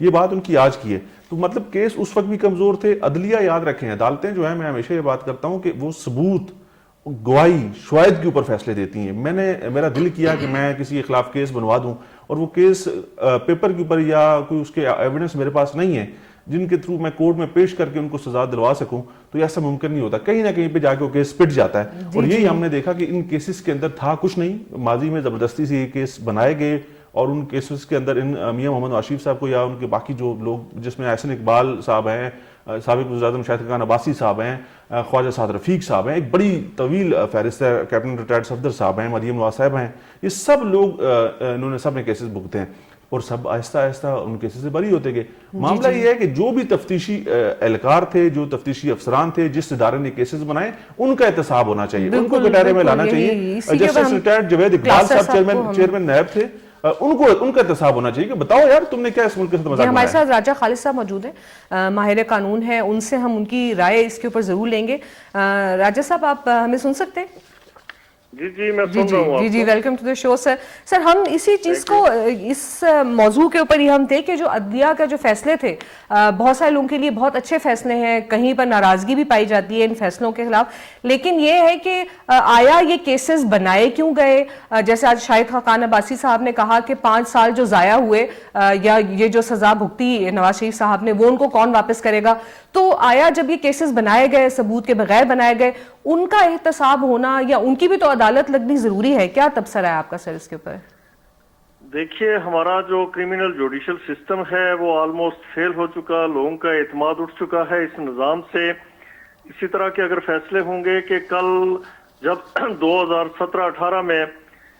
یہ بات ان کی آج کی ہے. تو مطلب کیس اس وقت بھی کمزور تھے. عدلیہ یاد رکھیں, عدالتیں جو ہیں, میں ہمیشہ یہ بات کرتا ہوں کہ وہ ثبوت, گواہی, شواہد کے اوپر فیصلے دیتی ہیں. میرا دل کیا کہ میں کسی کے خلاف کیس بنوا دوں, اور وہ کیس پیپر کے اوپر یا کوئی اس کے ایویڈنس میرے پاس نہیں ہے جن کے تھرو میں کورٹ میں پیش کر کے ان کو سزا دلوا سکوں, تو یہ ایسا ممکن نہیں ہوتا. کہیں نہ کہیں پہ جا کے وہ کیس پٹ جاتا ہے. اور یہی ہم نے دیکھا کہ ان کیسز کے اندر تھا کچھ نہیں. ماضی میں زبردستی سے یہ کیس بنائے گئے, اور ان کیسز کے اندر میاں محمد آصف صاحب کو یا ان کے باقی جو لوگ, جس میں احسن اقبال صاحب ہیں, سابق وزیر اعظم شاہد خاقان عباسی صاحب ہیں, خواجہ سعد رفیق صاحب ہیں, ایک بڑی طویل فہرست ہے, کیپٹن ریٹائرڈ صفدر صاحب ہیں, مریم نواز صاحب ہیں, یہ سب لوگ انہوں نے سب نے کیسز بھگتے ہیں, اور سب آہستہ آہستہ ان کیسز سے بری ہوتے گئے. معاملہ یہ ہے کہ جو بھی تفتیشی اہلکار تھے, جو تفتیشی افسران تھے, جس ادارے نے کیسز بنائے, ان کا احتساب ہونا چاہیے, ان کو کٹہرے میں لانا چاہیے. جسٹس ریٹائرڈ جوید اقبال صاحب چیئرمین نیب تھے, ان کا احتساب ہونا چاہیے کہ بتاؤ یار تم نے کیا اس ملک کے ساتھ مذاق بنایا. ہمارے ساتھ راجہ خالد صاحب موجود ہیں, ماہر قانون ہیں, ان سے ہم ان کی رائے اس کے اوپر ضرور لیں گے. راجہ صاحب, آپ ہمیں سن سکتے ہیں؟ جی میں سن رہا ہوں. جی ویلکم ٹو دی شو سر. سر, ہم اسی چیز کو, اس موضوع کے اوپر ہی ہم تھے کہ جو عدلیہ کا جو فیصلے تھے, بہت سارے لوگوں کے لیے بہت اچھے فیصلے ہیں, کہیں پر ناراضگی بھی پائی جاتی ہے ان فیصلوں کے خلاف, لیکن یہ ہے کہ آیا یہ کیسز بنائے کیوں گئے؟ جیسے آج شاہد خاقان عباسی صاحب نے کہا کہ 5 سال جو ضائع ہوئے یا یہ جو سزا بھگتی نواز شریف صاحب نے, وہ ان کو کون واپس کرے گا؟ تو آیا جب یہ کیسز بنائے گئے, ثبوت کے بغیر بنائے گئے, ان کا احتساب ہونا یا ان کی بھی تو عدالت لگنی ضروری ہے؟ کیا تبصرہ ہے آپ کا سر اس کے اوپر؟ دیکھیے, ہمارا جو کرمنل جوڈیشل سسٹم ہے وہ آلموسٹ فیل ہو چکا, لوگوں کا اعتماد اٹھ چکا ہے اس نظام سے. اسی طرح کے اگر فیصلے ہوں گے کہ کل جب 2017-18 میں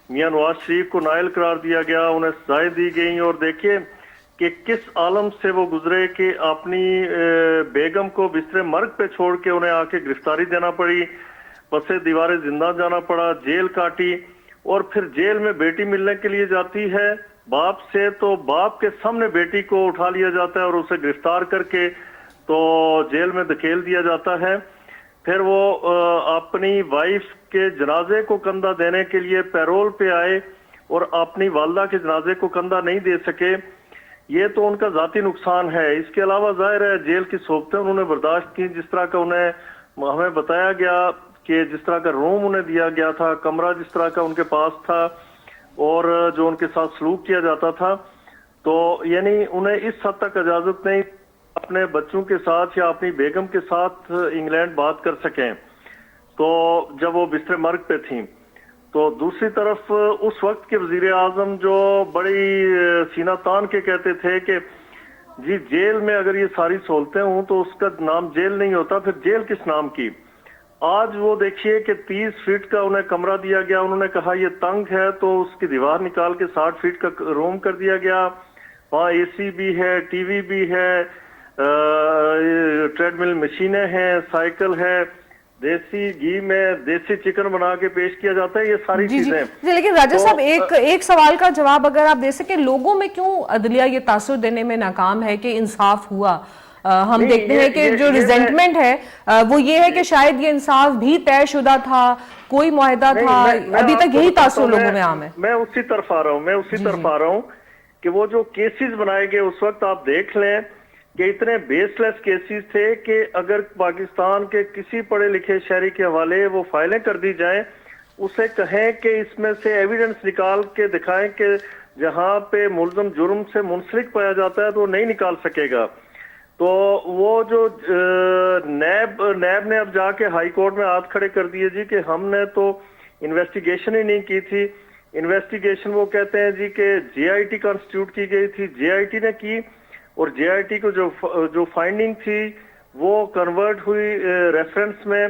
میاں نواز شریف کو نائل قرار دیا گیا, انہیں سزائیں دی گئیں, اور دیکھیے کہ کس عالم سے وہ گزرے کہ اپنی بیگم کو بستر مرگ پہ چھوڑ کے انہیں آ کے گرفتاری دینا پڑی, پسے دیوارے زندہ جانا پڑا, جیل کاٹی, اور پھر جیل میں بیٹی ملنے کے لیے جاتی ہے باپ سے, تو باپ کے سامنے بیٹی کو اٹھا لیا جاتا ہے اور اسے گرفتار کر کے تو جیل میں دھکیل دیا جاتا ہے. پھر وہ اپنی وائف کے جنازے کو کندھا دینے کے لیے پیرول پہ آئے اور اپنی والدہ کے جنازے کو کندھا نہیں دے سکے. یہ تو ان کا ذاتی نقصان ہے. اس کے علاوہ ظاہر ہے جیل کی صحبتیں انہوں نے برداشت کی, جس طرح کا انہیں ہمیں بتایا گیا کہ جس طرح کا روم انہیں دیا گیا تھا, کمرہ جس طرح کا ان کے پاس تھا, اور جو ان کے ساتھ سلوک کیا جاتا تھا, تو یعنی انہیں اس حد تک اجازت نہیں اپنے بچوں کے ساتھ یا اپنی بیگم کے ساتھ انگلینڈ بات کر سکیں, تو جب وہ بستر مرگ پہ تھیں. تو دوسری طرف اس وقت کے وزیر اعظم جو بڑی سینہ تان کے کہتے تھے کہ جی جیل میں اگر یہ ساری سہولتیں ہوں تو اس کا نام جیل نہیں ہوتا, پھر جیل کس نام کی. آج وہ دیکھیے کہ 30 فیٹ کا انہیں کمرہ دیا گیا, انہوں نے کہا یہ تنگ ہے تو اس کی دیوار نکال کے 60 فیٹ کا روم کر دیا گیا, وہاں اے سی بھی ہے, ٹی وی بھی ہے, ٹریڈ مل مشینیں ہیں, سائیکل ہے, دیسی گھی میں دیسی چکن بنا کے پیش کیا جاتا ہے, یہ ساری چیزیں. لیکن راجہ صاحب, ایک سوال کا جواب اگر آپ دے سکیں, لوگوں میں کیوں عدلیہ یہ تاثر دینے میں ناکام ہے کہ انصاف ہوا؟ ہم دیکھتے ہیں کہ جو ریزنٹمنٹ ہے وہ یہ ہے کہ شاید یہ انصاف بھی طے شدہ تھا, کوئی معاہدہ تھا, ابھی تک یہی تاثر لوگوں میں عام ہے. میں اسی طرف آ رہا ہوں کہ وہ جو کیسز بنائے گئے اس وقت آپ دیکھ لیں کہ اتنے بیس لیس کیسز تھے کہ اگر پاکستان کے کسی پڑھے لکھے شہری کے حوالے وہ فائلیں کر دی جائیں, اسے کہیں کہ اس میں سے ایویڈنس نکال کے دکھائیں کہ جہاں پہ ملزم جرم سے منسلک پایا جاتا ہے تو وہ نہیں نکال سکے گا. تو وہ جو نیب نے اب جا کے ہائی کورٹ میں ہاتھ کھڑے کر دیے جی کہ ہم نے تو انویسٹیگیشن ہی نہیں کی تھی. انویسٹیگیشن وہ کہتے ہیں جی کہ جے آئی ٹی کانسٹیٹیوٹ کی گئی تھی, جے آئی ٹی نے کی, اور جے آئی ٹی کو جو فائنڈنگ تھی وہ کنورٹ ہوئی ریفرنس میں,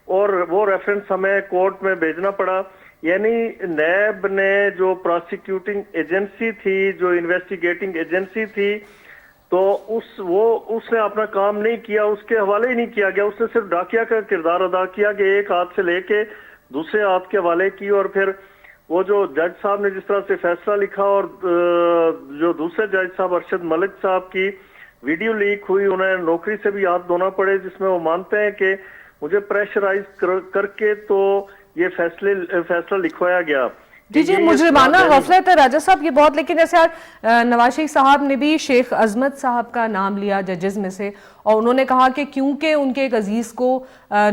اور وہ ریفرنس ہمیں کورٹ میں بھیجنا پڑا. یعنی نیب نے جو پراسیکیوٹنگ ایجنسی تھی, جو انویسٹیگیٹنگ ایجنسی تھی, تو اس نے اپنا کام نہیں کیا, اس کے حوالے ہی نہیں کیا گیا. اس نے صرف ڈاکیا کا کردار ادا کیا کہ ایک ہاتھ سے لے کے دوسرے ہاتھ کے حوالے کی, اور پھر وہ جو جج صاحب نے جس طرح سے فیصلہ لکھا, اور جو دوسرے جج صاحب ارشد ملک صاحب کی ویڈیو لیک ہوئی, انہیں نوکری سے بھی ہاتھ دھونا پڑے, جس میں وہ مانتے ہیں کہ مجھے پریشرائز کر کے تو یہ فیصلہ لکھوایا گیا. جی جی مجرمانہ غفلت ہے راجہ صاحب یہ بہت. لیکن جیسے آج نواز شریف صاحب نے بھی شیخ عظمت صاحب کا نام لیا ججز میں سے, اور انہوں نے کہا کہ کیونکہ ان کے ایک عزیز کو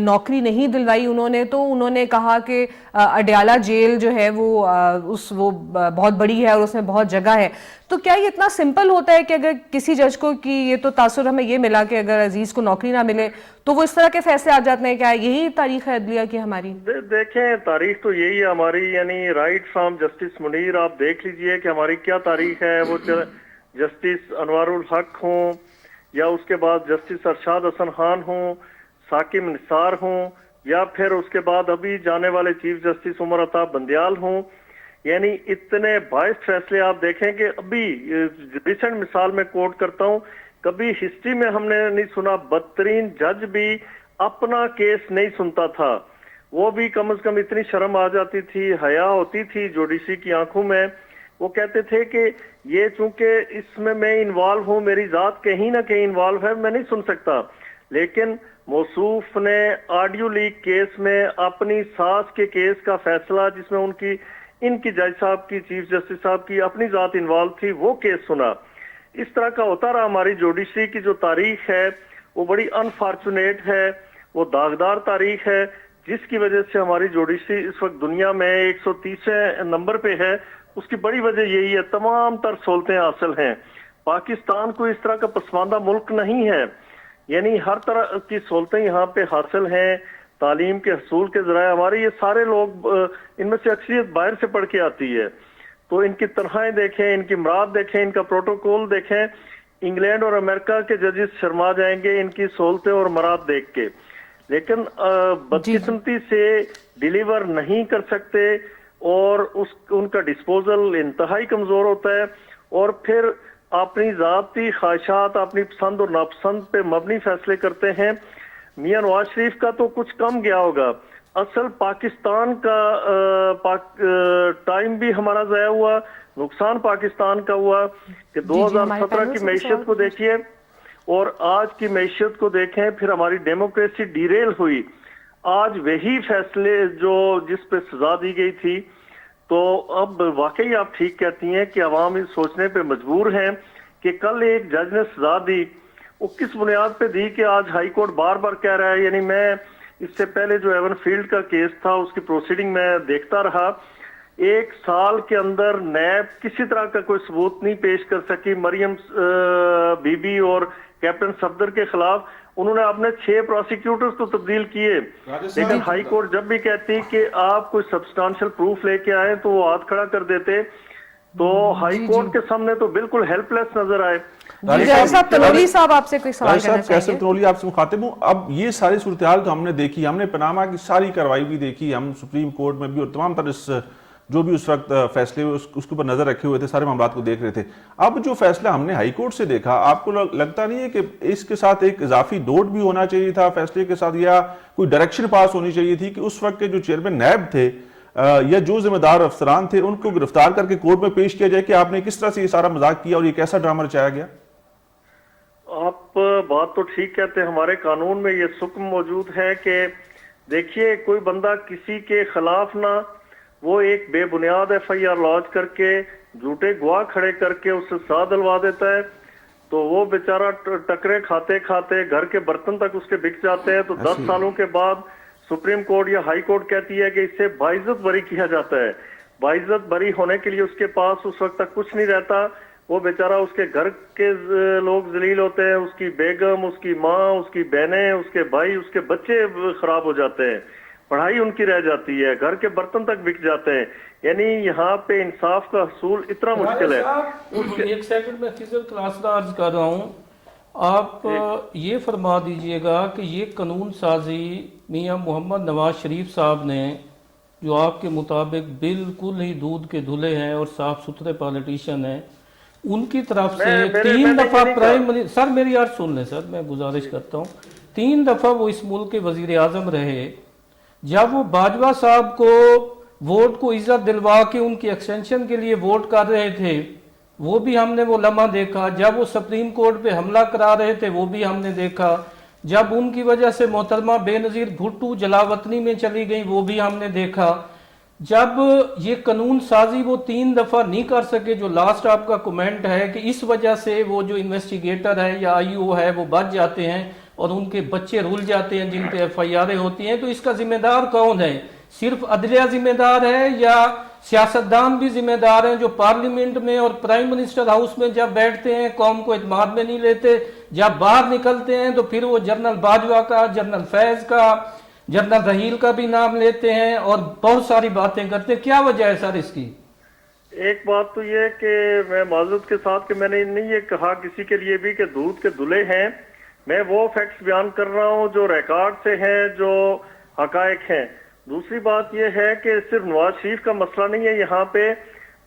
نوکری نہیں دلوائی انہوں نے, تو انہوں نے کہا کہ اڈیالہ جیل جو ہے وہ بہت بڑی ہے اور اس میں بہت جگہ ہے. تو کیا یہ اتنا سمپل ہوتا ہے کہ اگر کسی جج کو کہ یہ تو تاثر ہمیں یہ ملا کہ اگر عزیز کو نوکری نہ ملے تو وہ اس طرح کے فیصلے آ جاتے ہیں؟ کیا یہی تاریخ ہے عدلیہ کی ہماری؟ دیکھیں تاریخ تو یہی ہے ہماری, یعنی رائٹ فرام جسٹس منیر آپ دیکھ لیجئے کہ ہماری کیا تاریخ ہے. وہ جسٹس انوار الحق ہوں, یا اس کے بعد جسٹس ارشاد حسن خان ہوں, ثاقب نثار ہوں, یا پھر اس کے بعد ابھی جانے والے چیف جسٹس عمر عطا بندیال ہوں, یعنی اتنے 22 فیصلے آپ دیکھیں کہ ابھی ریسنٹ مثال میں کوٹ کرتا ہوں, کبھی ہسٹری میں ہم نے نہیں سنا بدترین جج بھی اپنا کیس نہیں سنتا تھا. وہ بھی کم از کم اتنی شرم آ جاتی تھی, حیا ہوتی تھی جوڈیشری کی آنکھوں میں. وہ کہتے تھے کہ یہ چونکہ اس میں انوالو ہوں, میری ذات کہیں نہ کہیں انوالو ہے, میں نہیں سن سکتا. لیکن موصوف نے آڈیو لیک کیس میں اپنی ساس کے کیس کا فیصلہ, جس میں ان کی جج صاحب کی, چیف جسٹس صاحب کی اپنی ذات انوالو تھی, وہ کیس سنا. اس طرح کا ہوتا رہا. ہماری جوڈیشری کی جو تاریخ ہے وہ بڑی انفارچونیٹ ہے, وہ داغدار تاریخ ہے, جس کی وجہ سے ہماری جوڈیشری اس وقت دنیا میں 130 نمبر پہ ہے. اس کی بڑی وجہ یہی ہے, تمام تر سہولتیں حاصل ہیں. پاکستان کو اس طرح کا پسماندہ ملک نہیں ہے, یعنی ہر طرح کی سہولتیں یہاں پہ حاصل ہیں. تعلیم کے حصول کے ذرائع ہمارے یہ سارے لوگ, ان میں سے اکثریت باہر سے پڑھ کے آتی ہے. تو ان کی تنخواہیں دیکھیں, ان کی مراد دیکھیں, ان کا پروٹوکول دیکھیں. انگلینڈ اور امریکہ کے ججز شرما جائیں گے ان کی سہولتیں اور مراد دیکھ کے, لیکن بدقسمتی سے ڈیلیور نہیں کر سکتے, اور ان کا ڈسپوزل انتہائی کمزور ہوتا ہے. اور پھر اپنی ذاتی خواہشات, اپنی پسند اور ناپسند پہ مبنی فیصلے کرتے ہیں. میاں نواز شریف کا تو کچھ کم گیا ہوگا, اصل پاکستان کا ٹائم بھی ہمارا ضائع ہوا, نقصان پاکستان کا ہوا کہ 2017 کی معیشت کو دیکھیے اور آج کی معیشت کو دیکھیں, پھر ہماری ڈیموکریسی ڈیریل ہوئی. آج وہی فیصلے جو جس پہ سزا دی گئی تھی, تو اب واقعی آپ ٹھیک کہتی ہیں کہ عوام اس سوچنے پہ مجبور ہیں کہ کل ایک جج نے سزا دی, وہ کس بنیاد پہ دی کہ آج ہائی کورٹ بار بار کہہ رہا ہے. یعنی میں اس سے پہلے جو ایون فیلڈ کا کیس تھا اس کی پروسیڈنگ میں دیکھتا رہا, 1 سال کے اندر نیب کسی طرح کا کوئی ثبوت نہیں پیش کر سکی مریم بی بی اور کیپٹن صفدر کے خلاف. انہوں نے اپنے 6 پروسیکیوٹرز کو تبدیل کیے, لیکن ہائی کورٹ جب بھی کہتی کہ آپ کوئی سبسٹانشل پروف لے کے آئے تو وہ ہاتھ کھڑا کر دیتے. تو ہائی کورٹ کے سامنے تو بالکل ہیلپ لیس نظر آئے. تنولی صاحب آپ سے کوئی سوال کرنا چاہیے؟ تنولی آپ سے مخاطب ہوں. اب یہ ساری صورتحال تو ہم نے دیکھی, ہم نے پاناما کی ساری کارروائی بھی دیکھی, ہم سپریم کورٹ میں بھی اور تمام تر جو بھی اس وقت فیصلے ہوئے اس کے اوپر نظر رکھے ہوئے تھے, سارے معاملات کو دیکھ رہے تھے. اب جو فیصلہ ہم نے ہائی کورٹ سے دیکھا, آپ کو لگتا نہیں ہے کہ اس کے ساتھ ایک اضافی نوٹ بھی ہونا چاہیے تھا فیصلے کے ساتھ, یا کوئی ڈائریکشن پاس ہونی چاہیے تھی کہ اس وقت کے جو چیئرمین نیب تھے یا جو ذمہ دار افسران تھے ان کو گرفتار کر کے کورٹ میں پیش کیا جائے کہ آپ نے کس طرح سے یہ سارا مذاق کیا اور یہ کیسا ڈرامہ رچایا گیا؟ آپ بات تو ٹھیک کہتے ہیں, ہمارے قانون میں یہ حکم موجود ہے کہ دیکھیے کوئی بندہ کسی کے خلاف نہ, وہ ایک بے بنیاد ایف آئی آر لانچ کر کے جھوٹے گواہ کھڑے کر کے اس سے سزا دلوا دیتا ہے, تو وہ بیچارہ ٹکرے کھاتے کھاتے گھر کے برتن تک اس کے بک جاتے ہیں. تو 10 سالوں کے بعد سپریم کورٹ یا ہائی کورٹ کہتی ہے کہ اس سے باعزت بری کیا جاتا ہے. باعزت بری ہونے کے لیے اس کے پاس اس وقت تک کچھ نہیں رہتا, وہ بیچارہ اس کے گھر کے لوگ ذلیل ہوتے ہیں, اس کی بیگم, اس کی ماں, اس کی بہنیں, اس کے بھائی, اس کے بچے خراب ہو جاتے ہیں, پڑھائی ان کی رہ جاتی ہے, گھر کے برتن تک بک جاتے ہیں. یعنی یہاں پہ انصاف کا حصول اتنا مشکل ہے. ایک سیکنڈ میں فیزر کلاس عرض کر رہا ہوں, آپ یہ فرما دیجئے گا کہ یہ قانون سازی میاں محمد نواز شریف صاحب نے, جو آپ کے مطابق بالکل ہی دودھ کے دھلے ہیں اور صاف ستھرے پالیٹیشین ہیں, ان کی طرف سے 3 دفعہ پرائم منسٹر, سر میری عرض سن لیں سر, میں گزارش کرتا ہوں, 3 دفعہ وہ اس ملک کے وزیر اعظم رہے. جب وہ باجوہ صاحب کو ووٹ کو عزت دلوا کے ان کی ایکسٹینشن کے لیے ووٹ کر رہے تھے, وہ بھی ہم نے وہ لمحہ دیکھا. جب وہ سپریم کورٹ پہ حملہ کرا رہے تھے, وہ بھی ہم نے دیکھا. جب ان کی وجہ سے محترمہ بے نظیر بھٹو جلاوطنی میں چلی گئی, وہ بھی ہم نے دیکھا. جب یہ قانون سازی وہ 3 دفعہ نہیں کر سکے، جو لاسٹ آپ کا کمنٹ ہے کہ اس وجہ سے وہ جو انویسٹیگیٹر ہے یا آئی او ہے وہ بچ جاتے ہیں اور ان کے بچے رول جاتے ہیں جن پہ ایف آئی آریں ہوتی ہیں، تو اس کا ذمہ دار کون ہے؟ صرف عدلیہ ذمہ دار ہے یا سیاستدان بھی ذمہ دار ہیں جو پارلیمنٹ میں اور پرائم منسٹر ہاؤس میں جب بیٹھتے ہیں قوم کو اعتماد میں نہیں لیتے، جب باہر نکلتے ہیں تو پھر وہ جنرل باجوہ کا، جنرل فیض کا، جنرل رحیل کا بھی نام لیتے ہیں اور بہت ساری باتیں کرتے ہیں؟ کیا وجہ ہے سر اس کی؟ ایک بات تو یہ کہ میں معذرت کے ساتھ کہ میں نے نہیں یہ کہا کسی کے لیے بھی کہ دودھ کے دلہے ہیں، میں وہ فیکٹس بیان کر رہا ہوں جو ریکارڈ سے ہیں، جو حقائق ہیں۔ دوسری بات یہ ہے کہ صرف نواز شریف کا مسئلہ نہیں ہے یہاں پہ،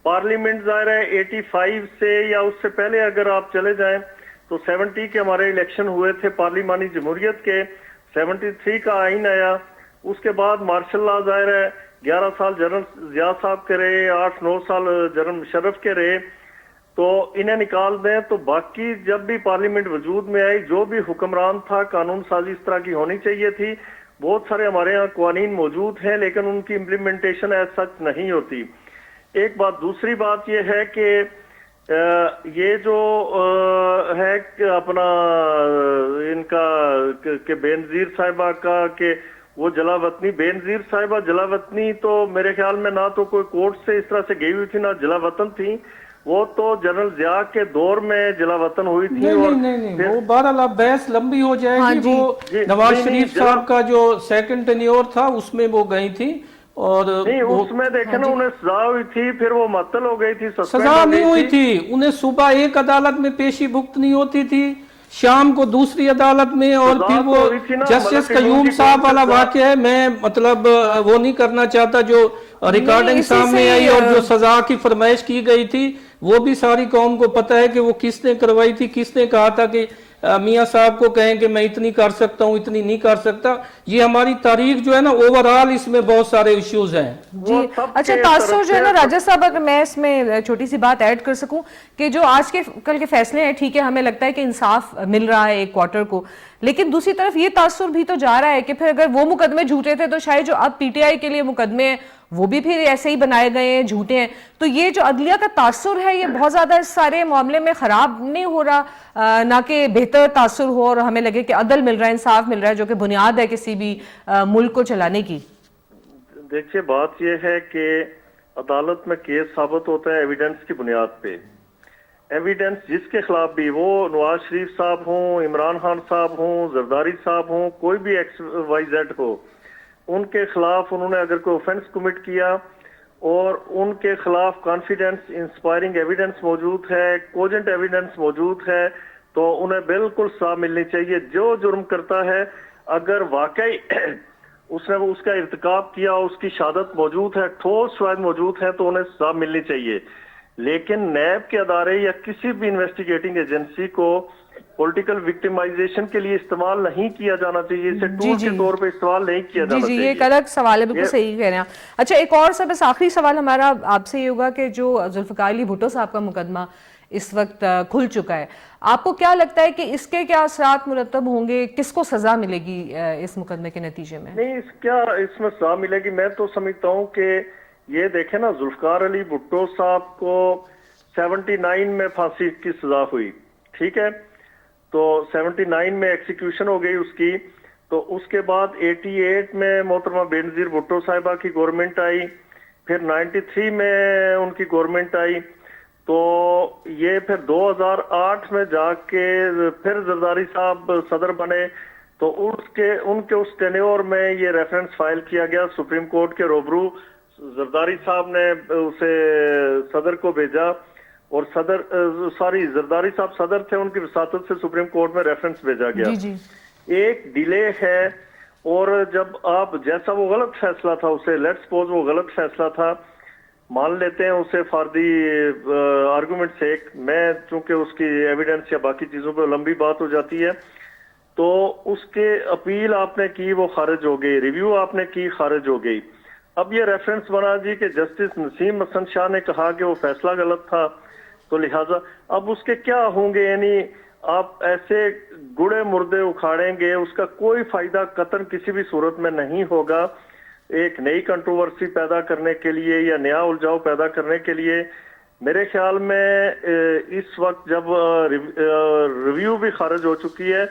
پارلیمنٹ ظاہر ہے 85 سے یا اس سے پہلے اگر آپ چلے جائیں تو 70 کے ہمارے الیکشن ہوئے تھے پارلیمانی جمہوریت کے، 73 کا آئین آیا، اس کے بعد مارشل لا ظاہر ہے 11 سال جنرل ضیاء صاحب کے رہے، 8-9 سال جنرل مشرف کے رہے، تو انہیں نکال دیں تو باقی جب بھی پارلیمنٹ وجود میں آئی جو بھی حکمران تھا قانون سازی اس طرح کی ہونی چاہیے تھی، بہت سارے ہمارے ہاں قوانین موجود ہیں لیکن ان کی امپلیمنٹیشن ایز سچ نہیں ہوتی۔ ایک بات، دوسری بات یہ ہے کہ یہ جو ہے کہ اپنا ان کا کہ بے نظیر صاحبہ کا کہ وہ جلا وطنی، بے نظیر صاحبہ جلا وطنی تو میرے خیال میں نہ تو کوئی کورٹ سے اس طرح سے گئی ہوئی تھی نہ جلا وطن تھی، وہ تو جنرل ضیاء کے دور میں جلا وطن ہوئی تھی۔ نہیں وہ بہرحال اب بحث لمبی ہو جائے گی۔ وہ نواز شریف صاحب کا جو سیکنڈ ٹینیور تھا اس میں وہ گئی تھی اور نہیں اس میں دیکھیں نا انہیں سزا ہوئی تھی، پھر وہ معطل ہو گئی تھی، سزا نہیں ہوئی تھی، انہیں صبح ایک عدالت میں پیشی بھگتنی ہوتی تھی، شام کو دوسری عدالت میں، اور پھر وہ جسٹس قیوم صاحب والا واقعہ ہے، میں مطلب وہ نہیں کرنا چاہتا جو ریکارڈنگ سامنے آئی اور جو سزا کی فرمائش کی گئی تھی وہ بھی ساری قوم کو پتہ ہے کہ وہ کس نے کروائی تھی، کس نے کہا تھا کہ میاں صاحب کو کہیں کہ میں اتنی کر سکتا ہوں اتنی نہیں کر سکتا۔ یہ ہماری تاریخ جو ہے نا اوورال اس میں بہت سارے ایشوز ہیں۔ جی اچھا، تاثر جو ہے نا راجہ صاحب، اگر میں اس میں چھوٹی سی بات ایڈ کر سکوں کہ جو آج کے کل کے فیصلے ہیں، ٹھیک ہے ہمیں لگتا ہے کہ انصاف مل رہا ہے ایک کوارٹر کو، لیکن دوسری طرف یہ تاثر بھی تو جا رہا ہے کہ پھر اگر وہ مقدمے جھوٹے تھے تو شاید جو اب پی ٹی آئی کے لیے مقدمے ہیں وہ بھی پھر ایسے ہی بنائے گئے ہیں، جھوٹے ہیں، تو یہ جو عدلیہ کا تاثر ہے یہ بہت زیادہ اس سارے معاملے میں خراب نہیں ہو رہا، نہ کہ بہتر تاثر ہو اور ہمیں لگے کہ عدل مل رہا ہے، انصاف مل رہا ہے، جو کہ بنیاد ہے کسی بھی ملک کو چلانے کی؟ دیکھیے بات یہ ہے کہ عدالت میں کیس ثابت ہوتا ہے ایویڈنس کی بنیاد پہ، ایویڈنس جس کے خلاف بھی، وہ نواز شریف صاحب ہوں، عمران خان صاحب ہوں، زرداری صاحب ہوں، کوئی بھی ایکس وائی زیڈ ہو، ان کے خلاف انہوں نے اگر کوئی اوفینس کمٹ کیا اور ان کے خلاف کانفیڈنس انسپائرنگ ایویڈنس موجود ہے، کوجنٹ ایویڈنس موجود ہے، تو انہیں بالکل سزا ملنی چاہیے۔ جو جرم کرتا ہے اگر واقعی اس نے اس کا ارتکاب کیا، اس کی شہادت موجود ہے، ٹھوس شواہد موجود ہے، تو انہیں سزا ملنی چاہیے، لیکن نیب کے ادارے یا کسی بھی انویسٹیگیٹنگ ایجنسی کو پولیٹیکل وکٹیمائزیشن کے لیے استعمال نہیں کیا جانا چاہیے، اسے ٹول کے طور پہ استعمال نہیں کیا جانا چاہیے۔ جی یہ ایک الگ سوال ہے، بالکل صحیح کہہ رہے ہیں آپ۔ اچھا ایک اور سب آخری سوال ہمارا آپ سے یہ ہوگا کہ جو ذوالفقار علی بھٹو صاحب کا مقدمہ اس وقت کھل چکا ہے، آپ کو کیا لگتا ہے کہ اس کے کیا اثرات مرتب ہوں گے، کس کو سزا ملے گی اس مقدمے کے نتیجے میں؟ نہیں اس میں سزا ملے گی، میں تو سمجھتا ہوں کہ یہ دیکھیں نا، ذوالفقار علی بھٹو صاحب کو 79 میں پھانسی کی سزا ہوئی، ٹھیک ہے، تو 79 میں ایکسیکیوشن ہو گئی اس کی، تو اس کے بعد 88 میں محترمہ بے نظیر بھٹو صاحبہ کی گورنمنٹ آئی، پھر 93 میں ان کی گورنمنٹ آئی، تو یہ پھر 2008 میں جا کے پھر زرداری صاحب صدر بنے، تو ان کے اس ٹینیور میں یہ ریفرنس فائل کیا گیا سپریم کورٹ کے روبرو، زرداری صاحب نے اسے صدر کو بھیجا، اور زرداری صاحب صدر تھے، ان کی وساطت سے سپریم کورٹ میں ریفرنس بھیجا گیا۔ ایک ڈیلے ہے، اور جب آپ جیسا وہ غلط فیصلہ تھا اسے لیٹ سپوز وہ غلط فیصلہ تھا، مان لیتے ہیں اسے فار دی آرگومنٹ سیک، میں چونکہ اس کی ایویڈنس یا باقی چیزوں پہ لمبی بات ہو جاتی ہے، تو اس کے اپیل آپ نے کی وہ خارج ہو گئی، ریویو آپ نے کی خارج ہو گئی۔ اب یہ ریفرنس بنا جی کہ جسٹس نسیم حسن شاہ نے کہا کہ وہ فیصلہ غلط تھا، تو لہٰذا اب اس کے کیا ہوں گے، یعنی آپ ایسے گڑے مردے اکھاڑیں گے، اس کا کوئی فائدہ قطعاً کسی بھی صورت میں نہیں ہوگا۔ ایک نئی کنٹروورسی پیدا کرنے کے لیے یا نیا الجھاؤ پیدا کرنے کے لیے میرے خیال میں اس وقت جب ریویو بھی خارج ہو چکی ہے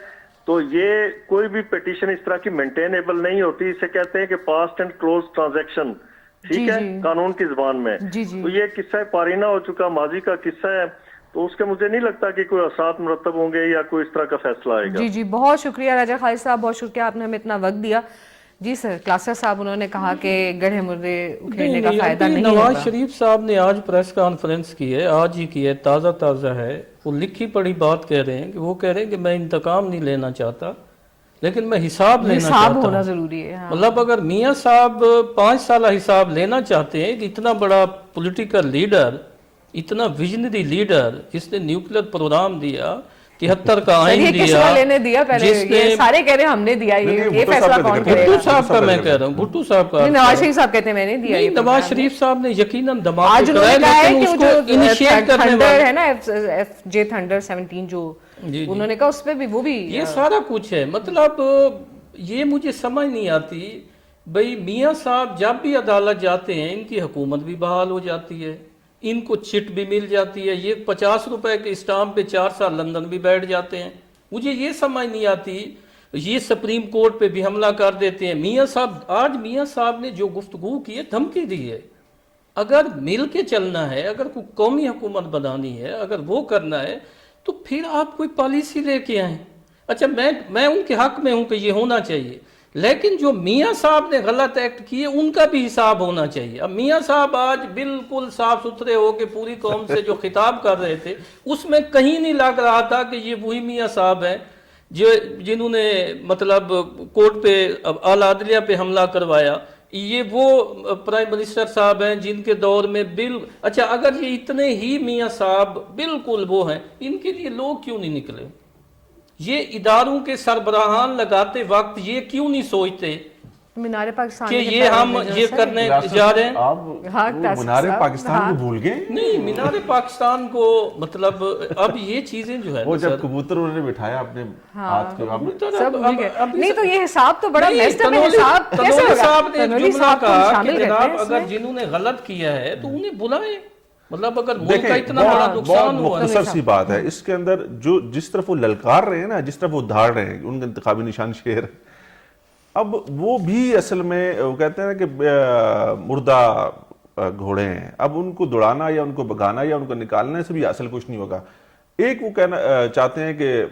تو یہ کوئی بھی پیٹیشن اس طرح کی مینٹینیبل نہیں ہوتی. اسے کہتے ہیں کہ پاسٹ اینڈ کلوز ٹرانزیکشن, ٹھیک ہے, قانون کی زبان میں. تو یہ قصہ پارینہ ہو چکا, ماضی کا قصہ ہے, تو اس کے مجھے نہیں لگتا کہ کوئی اثرات مرتب ہوں گے یا کوئی اس طرح کا فیصلہ آئے گا. جی بہت شکریہ راجہ خالد صاحب, بہت شکریہ آپ نے ہمیں اتنا وقت دیا. جی سر, کلاسر صاحب انہوں نے کہا کہ گڑھے مردے اکھیڑنے کا فائدہ نہیں ہوگا. نواز شریف صاحب نے آج پریس کانفرنس کی ہے, آج ہی کی ہے, تازہ ہے. وہ لکھی پڑھی بات کہہ رہے ہیں کہ وہ کہہ رہے ہیں کہ میں انتقام نہیں لینا چاہتا لیکن میں حساب لینا چاہتا ہوں. حساب ہونا ضروری ہے. مطلب اگر میاں صاحب 5 سالہ حساب لینا چاہتے ہیں کہ اتنا بڑا پولیٹیکل لیڈر, اتنا ویژنری لیڈر جس نے نیوکلیر پروگرام دیا, 73 کا آئین دیا, کس والے نے دیا پہلے, یہ سارے کہہ رہے ہیں ہم نے دیا, یہ فیصلہ کون کرے گا؟ بھٹو صاحب کا میں کہہ رہا ہوں, بھٹو صاحب کا. نواز شریف صاحب کہتے ہیں میں نے دیا. نواز شریف صاحب نے یقیناً دماغ آج انہوں نے کہا ہے کہ وہ جو انیشیٹ کرنے تھنڈر ہے نا, ایف جے تھنڈر 17 جو انہوں نے کہا اس پہ بھی وہ بھی یہ سارا کچھ ہے. مطلب یہ مجھے سمجھ نہیں آتی بھئی, میاں صاحب جب بھی عدالت جاتے ہیں ان کی حکومت بھی بحال ہو جاتی ہے, ان کو چٹ بھی مل جاتی ہے, یہ 50 روپے کے اسٹامپ پہ 4 سال لندن بھی بیٹھ جاتے ہیں. مجھے یہ سمجھ نہیں آتی, یہ سپریم کورٹ پہ بھی حملہ کر دیتے ہیں. میاں صاحب, آج میاں صاحب نے جو گفتگو کی ہے, دھمکی دی ہے, اگر مل کے چلنا ہے, اگر کوئی قومی حکومت بنانی ہے, اگر وہ کرنا ہے تو پھر آپ کوئی پالیسی لے کے آئیں. اچھا میں ان کے حق میں ہوں کہ یہ ہونا چاہیے, لیکن جو میاں صاحب نے غلط ایکٹ کیے ان کا بھی حساب ہونا چاہیے. اب میاں صاحب آج بالکل صاف ستھرے ہو کے پوری قوم سے جو خطاب کر رہے تھے اس میں کہیں نہیں لگ رہا تھا کہ یہ وہی میاں صاحب ہیں جنہوں نے مطلب کورٹ پہ, اعلیٰ عدلیہ پہ حملہ کروایا. یہ وہ پرائم منسٹر صاحب ہیں جن کے دور میں اچھا اگر یہ اتنے ہی میاں صاحب بالکل وہ ہیں, ان کے لیے لوگ کیوں نہیں نکلے؟ یہ اداروں کے سربراہان لگاتے وقت یہ کیوں نہیں سوچتے مینار پاکستان کہ یہ ہم یہ کرنے جا رہے ہیں؟ آپ مینار پاکستان کو بھول گئے؟ نہیں, مینار پاکستان کو مطلب اب یہ چیزیں جو ہے وہ جب کبوتر انہوں نے بٹھایا اپنے ہاتھ کے, نہیں تو یہ حساب تو بڑا میسڈ اپ ہے. حساب کیسے ہوگا؟ صاحب نے جملہ کہا کہ جناب اگر جنہوں نے غلط کیا ہے تو انہیں بلائیں. مطلب اگر ملک کا اتنا بڑا نقصان ہوا, مختصر سی بات ہے اس کے اندر, جو جس طرف وہ للکار رہے ہیں نا, جس طرف وہ دھاڑ رہے ہیں, ان کا انتخابی نشان شیر, اب وہ بھی اصل میں وہ کہتے ہیں کہ مردہ گھوڑے ہیں. اب ان کو دوڑانا یا ان کو بگانا یا ان کو نکالنے سے بھی اصل کچھ نہیں ہوگا. ایک وہ کہنا چاہتے ہیں کہ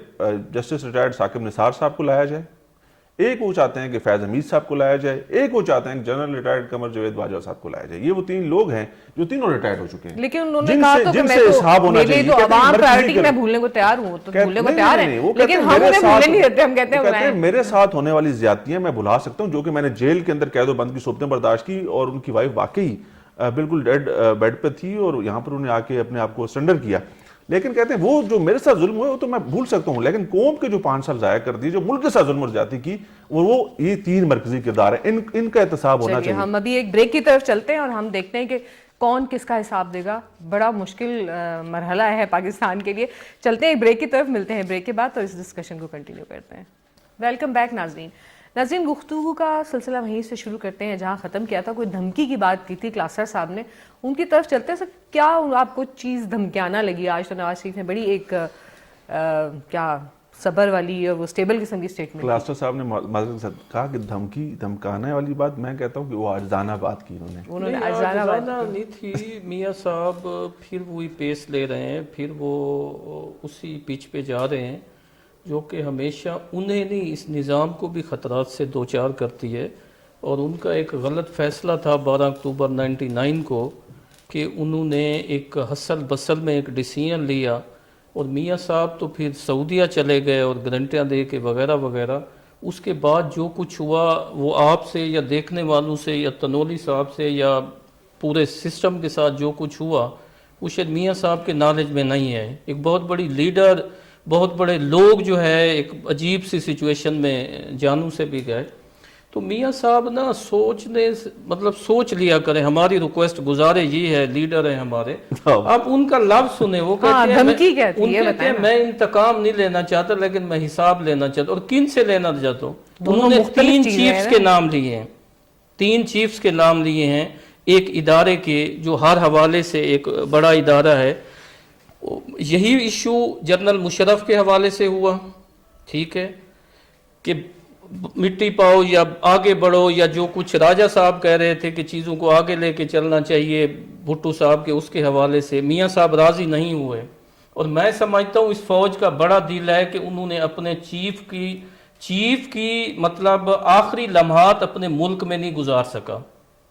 جسٹس ریٹائرڈ ثاقب نثار صاحب کو لایا جائے, ایک وہ چاہتے ہیں کہ فیض حمید صاحب کو لایا جائے, ایک وہ چاہتے ہیں کہ جنرل ریٹائرڈ قمر جاوید باجوہ صاحب کو لایا جائے. یہ وہ 3 لوگ ہیں جو تینوں ریٹائرڈ ہو چکے ہیں, لیکن انہوں نے کہا تو کہ میں تو میرے تو عوام پرائیورٹی میں بھولنے کو تیار ہوں, تو بھولنے کو تیار ہیں, لیکن ہم انہیں بھولنے نہیں دیتے. ہم کہتے ہیں میرے ساتھ ہونے والی زیادتیاں میں بھلا سکتا ہوں, جو کہ میں نے جیل کے اندر قید و بند کی صورتیں برداشت کی, اور ان کی وائف واقعی بالکل ڈیڈ بیڈ پہ تھی اور یہاں پر انہیں آ کے اپنے آپ کو سرنڈر کیا. لیکن کہتے ہیں وہ جو میرے ساتھ ظلم ہوئے وہ تو میں بھول سکتا ہوں, لیکن قوم کے جو 5 سال ضائع کر دیے, جو ملک کے ساتھ ظلم اور زیادتی کی, وہ یہ 3 مرکزی کردار ہیں, ان کا احتساب ہونا چاہیے. ہم ابھی ایک بریک کی طرف چلتے ہیں اور ہم دیکھتے ہیں کہ کون کس کا حساب دے گا. بڑا مشکل مرحلہ ہے پاکستان کے لیے. چلتے ہیں ایک بریک کی طرف, ملتے ہیں بریک کے بعد تو اس ڈسکشن کو کنٹینیو کرتے ہیں. ویلکم بیک ناظرین. گفتگو کا سلسلہ وہیں سے شروع کرتے ہیں جہاں ختم کیا تھا. کوئی دھمکی کی بات کی تھی کلاسر صاحب نے, ان کی طرف چلتے ہیں. سر کیا آپ کو چیز دھمکیانہ لگی؟ آج تو نواز شریف نے بڑی ایک کیا صبر والی اور وہ سٹیبل قسم کی سٹیٹمنٹ. کلاسر صاحب نے کہا کہ دھمکانے والی بات, میں کہتا ہوں کہ وہ عاجزانہ بات کی انہوں نے. عاجزانہ نہیں تھی. میاں صاحب پھر وہی پیس لے رہے ہیں, پھر وہ اسی پیچ پہ جا رہے ہیں جو کہ ہمیشہ انہیں نہیں اس نظام کو بھی خطرات سے دوچار کرتی ہے. اور ان کا ایک غلط فیصلہ تھا 12 اکتوبر 99 کو کہ انہوں نے ایک حسل بسل میں ایک ڈیسیژن لیا, اور میاں صاحب تو پھر سعودیہ چلے گئے اور گارنٹیاں دے کے وغیرہ وغیرہ. اس کے بعد جو کچھ ہوا وہ آپ سے یا دیکھنے والوں سے یا تنولی صاحب سے یا پورے سسٹم کے ساتھ جو کچھ ہوا وہ شاید میاں صاحب کے نالج میں نہیں ہے. ایک بہت بڑی لیڈر, بہت بڑے لوگ جو ہے ایک عجیب سی سچویشن میں جانوں سے بھی گئے. تو میاں صاحب نا سوچ لیا کریں. ہماری ریکویسٹ گزارے یہ ہے, لیڈر ہیں ہمارے, اب ان کا لفظ سنیں. وہ کہتے ہیں میں انتقام نہیں لینا چاہتا لیکن میں حساب لینا چاہتا ہوں. اور کن سے لینا چاہتا ہوں؟ انہوں نے 3 چیفز کے نام لیے ہیں. 3 چیفز کے نام لیے ہیں ایک ادارے کے جو ہر حوالے سے ایک بڑا ادارہ ہے. یہی ایشو جنرل مشرف کے حوالے سے ہوا، ٹھیک ہے، کہ مٹی پاؤ یا آگے بڑھو، یا جو کچھ راجہ صاحب کہہ رہے تھے کہ چیزوں کو آگے لے کے چلنا چاہیے بھٹو صاحب کے، اس کے حوالے سے میاں صاحب راضی نہیں ہوئے. اور میں سمجھتا ہوں اس فوج کا بڑا دل ہے کہ انہوں نے اپنے چیف کی مطلب آخری لمحات اپنے ملک میں نہیں گزار سکا،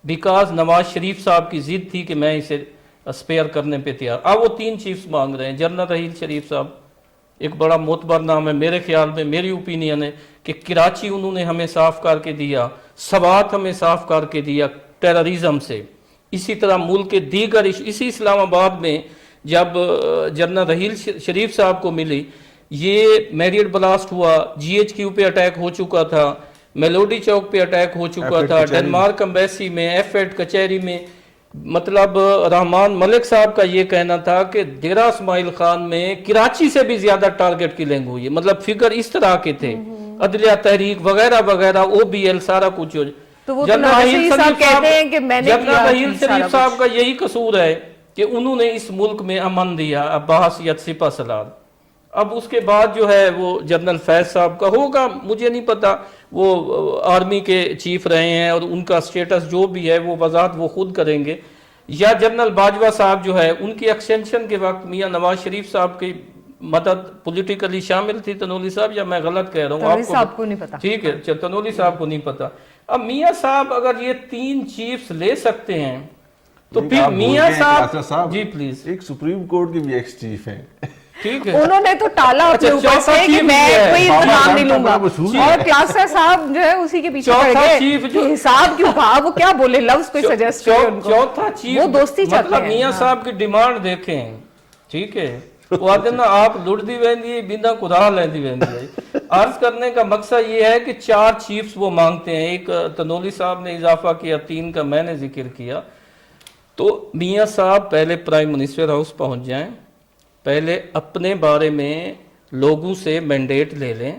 بیکاز نواز شریف صاحب کی ضد تھی کہ میں اسے اسپیئر کرنے پہ تیار. اب وہ 3 چیفز مانگ رہے ہیں. جنرل رحیل شریف صاحب ایک بڑا معتبر نام ہے، میرے خیال میں، میری اوپینین ہے کہ کراچی انہوں نے ہمیں صاف کر کے دیا، سوات ہمیں صاف کر کے دیا ٹیررزم سے. اسی طرح ملک کے دیگر اسی اسلام آباد میں جب جنرل رحیل شریف صاحب کو ملی، یہ میریٹ بلاسٹ ہوا، جی ایچ کیو پہ اٹیک ہو چکا تھا، میلوڈی چوک پہ اٹیک ہو چکا تھا، ڈنمارک امبیسی میں، ایف ایڈ کچہری میں. مطلب رحمان ملک صاحب کا یہ کہنا تھا کہ ڈیرہ اسماعیل خان میں کراچی سے بھی زیادہ ٹارگٹ کلنگ ہوئی ہے. مطلب فگر اس طرح کے تھے، عدلیہ تحریک وغیرہ وغیرہ، او بی ایل سارا کچھ. جنرل رحیل شریف صاحب کا یہی قصور ہے کہ انہوں نے اس ملک میں امن دیا بحیثیت سپہ سالار. اب اس کے بعد جو ہے وہ جنرل فیض صاحب کا ہوگا، مجھے نہیں پتا، وہ آرمی کے چیف رہے ہیں اور ان کا سٹیٹس جو بھی ہے وہ وضاحت وہ خود کریں گے. یا جنرل باجوہ صاحب جو ہے ان کی ایکسٹینشن کے وقت میاں نواز شریف صاحب کی مدد پولیٹیکلی شامل تھی. تنولی صاحب، یا میں غلط کہہ رہا ہوں؟ آپ کو نہیں پتا، ٹھیک ہے، تنولی صاحب کو نہیں پتا. اب میاں صاحب اگر یہ 3 چیفز لے سکتے ہیں تو پھر میاں صاحب جی پلیز، ایک سپریم کورٹ کے بھی ایکس چیف ہیں، ٹھیک ہے، انہوں نے تو ٹالا اپنے اوپر سے کہ میں کوئی انتظام نہیں لوں گا، اور کلاسر صاحب جو ہے اسی کے پیچھے پڑ گئے. حساب کیوں کہا، وہ کیا بولے، لفظ کوئی سجیسٹ کرے ان کو. چوتھا چیف وہ دوستی چاہتے مطلب ہیں. میاں صاحب کی ڈیمانڈ دیکھیں، ٹھیک ہے، وہ آتے نا آپ لڑدی ویندی بندہ خدا لیندی ویندی ہے. عرض کرنے کا مقصد یہ ہے کہ 4 چیفز وہ مانگتے ہیں. ایک تنولی صاحب نے اضافہ کیا، 3 کا میں نے ذکر کیا. تو میاں صاحب پہلے پرائم منسٹر ہاؤس پہنچ جائیں، پہلے اپنے بارے میں لوگوں سے مینڈیٹ لے لیں.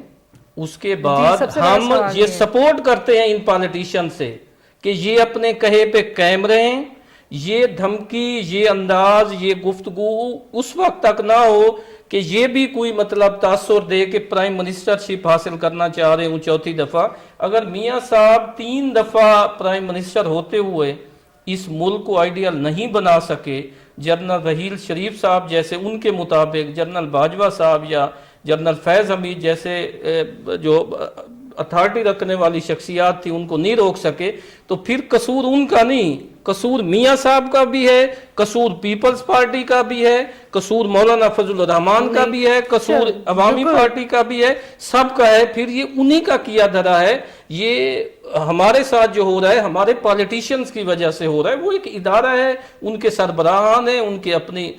اس کے بعد ہم یہ سپورٹ کرتے ہیں ان پالیٹیشین سے کہ یہ اپنے کہے پہ قائم رہیں. یہ دھمکی، یہ انداز، یہ گفتگو اس وقت تک نہ ہو کہ یہ بھی کوئی مطلب تاثر دے کہ پرائم منسٹر شپ حاصل کرنا چاہ رہے ہوں 4تھی دفعہ. اگر میاں صاحب 3 دفعہ پرائم منسٹر ہوتے ہوئے اس ملک کو آئیڈیل نہیں بنا سکے، جنرل رحیل شریف صاحب جیسے ان کے مطابق جنرل باجوہ صاحب یا جنرل فیض حمید جیسے جو اتھارٹی رکھنے والی شخصیات تھی ان کو نہیں روک سکے، تو پھر قصور ان کا نہیں، قصور میاں صاحب کا بھی ہے، قصور پیپلز پارٹی کا بھی ہے، قصور مولانا فضل الرحمان کا بھی ہے، قصور عوامی پارٹی کا بھی ہے، سب کا ہے. پھر یہ انہی کا کیا دھرا ہے. یہ ہمارے ساتھ جو ہو رہا ہے ہمارے پالیٹیشنز کی وجہ سے ہو رہا ہے. وہ ایک ادارہ ہے، ان کے سربراہان ہیں، ان کے اپنی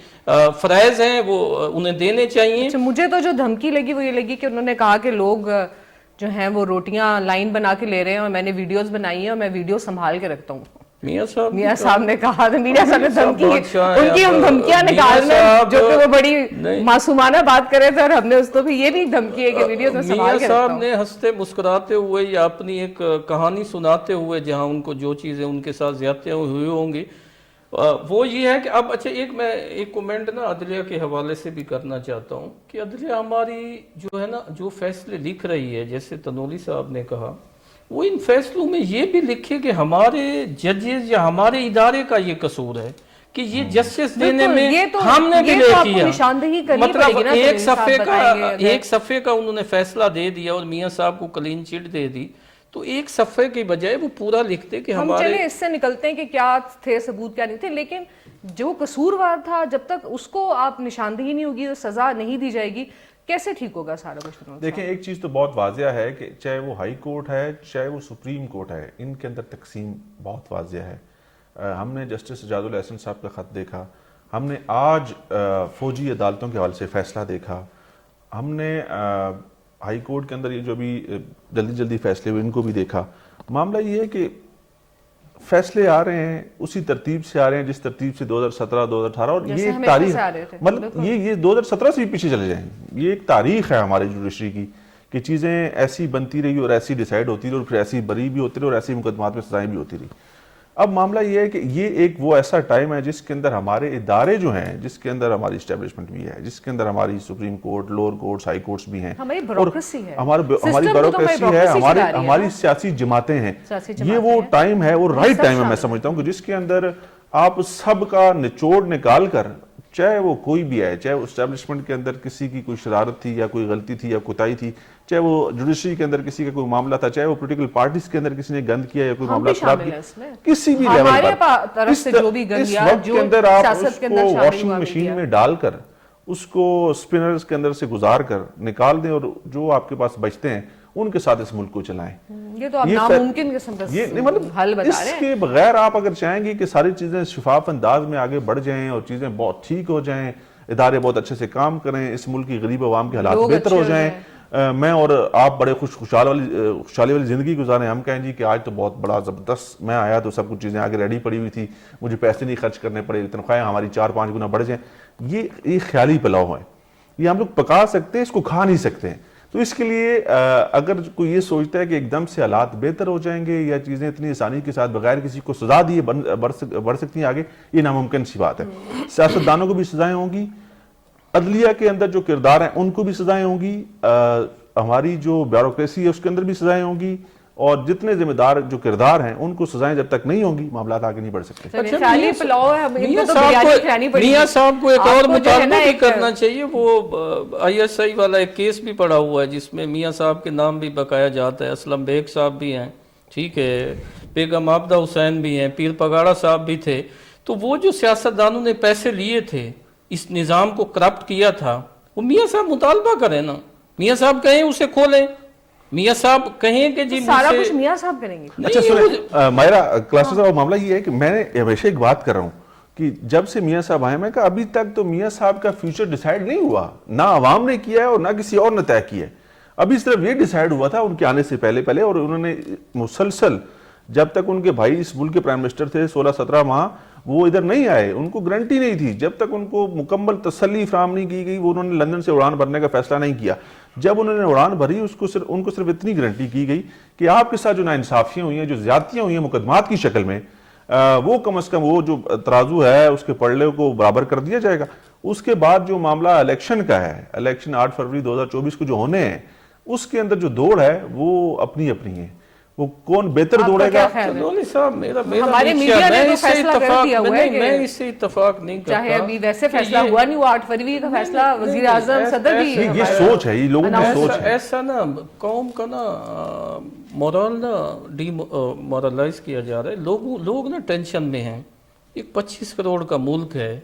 فرائض ہیں، وہ انہیں دینے چاہیے. مجھے تو جو دھمکی لگی وہ یہ لگی کہ انہوں نے کہا کہ لوگ جو ہیں وہ روٹیاں لائن بنا کے لے رہے ہیں اور میں نے ویڈیوز بنائی ہیں اور میں ویڈیو سنبھال کے رکھتا ہوں. میاں صاحب نے کہا تھا، میاں صاحب نے دھمکی، ان کی ہم دھمکیاں نکالنے جو کہ وہ بڑی معصومانہ بات کرے تھے، اور ہم نے اس کو بھی یہ نہیں دھمکی ہے کہ ویڈیوز میں سنبھال کے رکھتا ہوں. میاں صاحب نے ہنستے مسکراتے ہوئے یا اپنی ایک کہانی سناتے ہوئے جہاں ان کو جو چیزیں ان کے ساتھ زیادتیاں ہوئی ہوں گی، وہ یہ ہے کہ اب اچھا میں ایک کومنٹ نا عدلیہ کے حوالے سے بھی کرنا چاہتا ہوں کہ عدلیہ ہماری جو ہے نا جو فیصلے لکھ رہی ہے، جیسے تنولی صاحب نے کہا، وہ ان فیصلوں میں یہ بھی لکھے کہ ہمارے ججز یا ہمارے ادارے کا یہ قصور ہے کہ یہ جسٹس دینے میں ہم نے ڈیلے کیا. مطلب ایک صفحے کا انہوں نے فیصلہ دے دیا اور میاں صاحب کو کلین چٹ دے دی، تو ایک صفحے کی بجائے وہ پورا لکھتے کہ ہم چلے اس سے نکلتے ہیں کہ کیا تھے ثبوت کیا نہیں تھے، لیکن جو قصوروار تھا جب تک اس کو آپ نشاندہی نہیں ہوگی، سزا نہیں دی جائے گی، کیسے ٹھیک ہوگا سارا کچھ؟ دیکھیں ایک چیز تو بہت واضح ہے کہ چاہے وہ ہائی کورٹ ہے چاہے وہ سپریم کورٹ ہے، ان کے اندر تقسیم بہت واضح ہے. ہم نے جسٹس سجاد الاحسن صاحب کا خط دیکھا، ہم نے آج فوجی عدالتوں کے حوالے سے فیصلہ دیکھا، ہم نے ہائی کورٹ کے اندر یہ جو بھی جلدی فیصلے ہوئے ان کو بھی دیکھا. معاملہ یہ ہے کہ فیصلے آ رہے ہیں اسی ترتیب سے آ رہے ہیں جس ترتیب سے 2017 2018 اور یہ ایک تاریخ، مطلب یہ 2017 سے بھی پیچھے چلے جائیں، یہ ایک تاریخ ہے ہماری جوڈیشری کی کہ چیزیں ایسی بنتی رہی اور ایسی ڈیسائیڈ ہوتی رہی اور پھر ایسی بری بھی ہوتی رہی اور ایسی مقدمات میں سزائیں بھی ہوتی رہی. اب معاملہ یہ ہے کہ یہ ایک وہ ایسا ٹائم ہے جس کے اندر ہمارے ادارے جو ہیں, جس کے اندر ہماری اسٹیبلشمنٹ بھی ہے, جس کے اندر ہماری supreme court, lower courts, high courts بھی ہیں, ہماری بیوروکریسی ہے, ہماری بیوروکریسی ہے, ہماری سیاسی جماعتیں ہیں, یہ وہ ٹائم ہے, وہ رائٹ ٹائم ہے میں سمجھتا ہوں کہ جس کے اندر آپ سب کا نچوڑ نکال کر, چاہے وہ کوئی بھی ہے, چاہے اسٹیبلشمنٹ کے اندر کسی کی کوئی شرارت تھی یا کوئی غلطی تھی یا کوتاہی تھی, چاہے وہ جوڈیشری کے اندر کسی کا کوئی معاملہ تھا, چاہے وہ پولیٹیکل پارٹیز کے اندر کسی نے گند کیا یا کوئی معاملہ خراب کیا, کسی بھی لیول پر اس وقت کے اندر آپ اس کو واشنگ مشین میں ڈال کر اس کو اسپنرز کے اندر سے گزار کر نکال دیں اور جو آپ کے پاس بچتے ہیں ان کے ساتھ اس ملک کو چلائیں. یہ تو آپ ناممکن قسم کا حل بتا رہے ہیں. اس کے بغیر آپ اگر چاہیں گے کہ ساری چیزیں شفاف انداز میں آگے بڑھ جائیں اور چیزیں بہت ٹھیک ہو جائیں, ادارے بہت اچھے سے کام کریں, اس ملک کی غریب عوام کے حالات بہتر ہو جائیں, میں اور آپ بڑے خوشحالی والی زندگی گزاریں, ہم کہیں جی کہ آج تو بہت بڑا زبردست, میں آیا تو سب کچھ چیزیں آگے ریڈی پڑی ہوئی تھی, مجھے پیسے نہیں خرچ کرنے پڑے, تنخواہیں ہماری 4-5 گنا بڑھ جائیں, یہ خیالی پلاؤ ہے. یہ ہم لوگ پکا سکتے ہیں, اس کو کھا نہیں سکتے ہیں. تو اس کے لیے اگر کوئی یہ سوچتا ہے کہ ایک دم سے حالات بہتر ہو جائیں گے یا چیزیں اتنی آسانی کے ساتھ بغیر کسی کو سزا دیے بڑھ سکتی ہیں آگے, یہ ناممکن سی بات ہے. سیاستدانوں کو بھی سزائیں ہوں گی, عدلیہ کے اندر جو کردار ہیں ان کو بھی سزائیں ہوں گی, ہماری جو بیوروکریسی ہے اس کے اندر بھی سزائیں ہوں گی, اور جتنے ذمہ دار جو کردار ہیں ان کو سزائیں جب تک نہیں ہوں گی معاملات آگے نہیں بڑھ سکتے. میاں صاحب کو ایک اور مطالبہ بھی کرنا چاہیے. وہ ISI والا ایک کیس بھی پڑا ہوا ہے جس میں میاں صاحب کے نام بھی بقایا جاتا ہے, اسلم بیگ صاحب بھی ہیں, ٹھیک ہے, بیگم عابدہ حسین بھی ہیں, پیر پگاڑا صاحب بھی تھے. تو وہ جو سیاستدانوں نے پیسے لیے تھے, اس نظام کو کرپٹ کیا تھا, وہ میاں صاحب مطالبہ کریں نا, میاں صاحب کہیں اسے کھولیں, میاں صاحب کہیں کہ جی سارا کچھ میاں صاحب کریں گے. اچھا سنیں مائرہ کلاسز, اور معاملہ یہ ہے کہ میں نے ہمیشہ ایک بات کر رہا ہوں کہ جب سے میاں صاحب آئے, میں کہا ابھی تک تو میاں صاحب کا فیوچر ڈیسائیڈ نہیں ہوا, نہ عوام نے کیا ہے اور نہ کسی اور نے طے کیا ہے. ابھی صرف یہ ڈیسائیڈ ہوا تھا ان کے آنے سے پہلے, اور انہوں نے مسلسل جب تک ان کے بھائی اس ملک کے پرائم منسٹر تھے 16-17 ماہ وہ ادھر نہیں آئے, ان کو گارنٹی نہیں تھی, جب تک ان کو مکمل تسلی فراہم نہیں کی گئی وہ انہوں نے لندن سے اڑان بھرنے کا فیصلہ نہیں کیا. جب انہوں نے اڑان بھری ان کو صرف اتنی گارنٹی کی گئی کہ آپ کے ساتھ جو ناانصافیاں ہوئی ہیں, جو زیادتیاں ہوئی ہیں مقدمات کی شکل میں, وہ کم از کم وہ جو ترازو ہے اس کے پلڑے کو برابر کر دیا جائے گا. اس کے بعد جو معاملہ الیکشن کا ہے, الیکشن 8 فروری 2024 کو جو ہونے ہیں, اس کے اندر جو دوڑ ہے وہ اپنی اپنی ہے, وہ کون بہتر دوڑے گا. چلونی صاحب ہمارے میڈیا نے تو فیصلہ کر دیا ہوا ہے کہ میں اس سے اتفاق نہیں کرتا, چاہے ابھی ویسے فیصلہ ہوا نہیں, وہ 8 فروری کا فیصلہ وزیر اعظم صدر بھی, یہ سوچ ہے, یہ لوگوں کی سوچ ہے. ایسا نا قوم کا نا مورال نا ڈی مورلائز کیا جا رہا ہے. لوگ نا ٹینشن میں ہیں. ایک 25 کروڑ کا ملک ہے,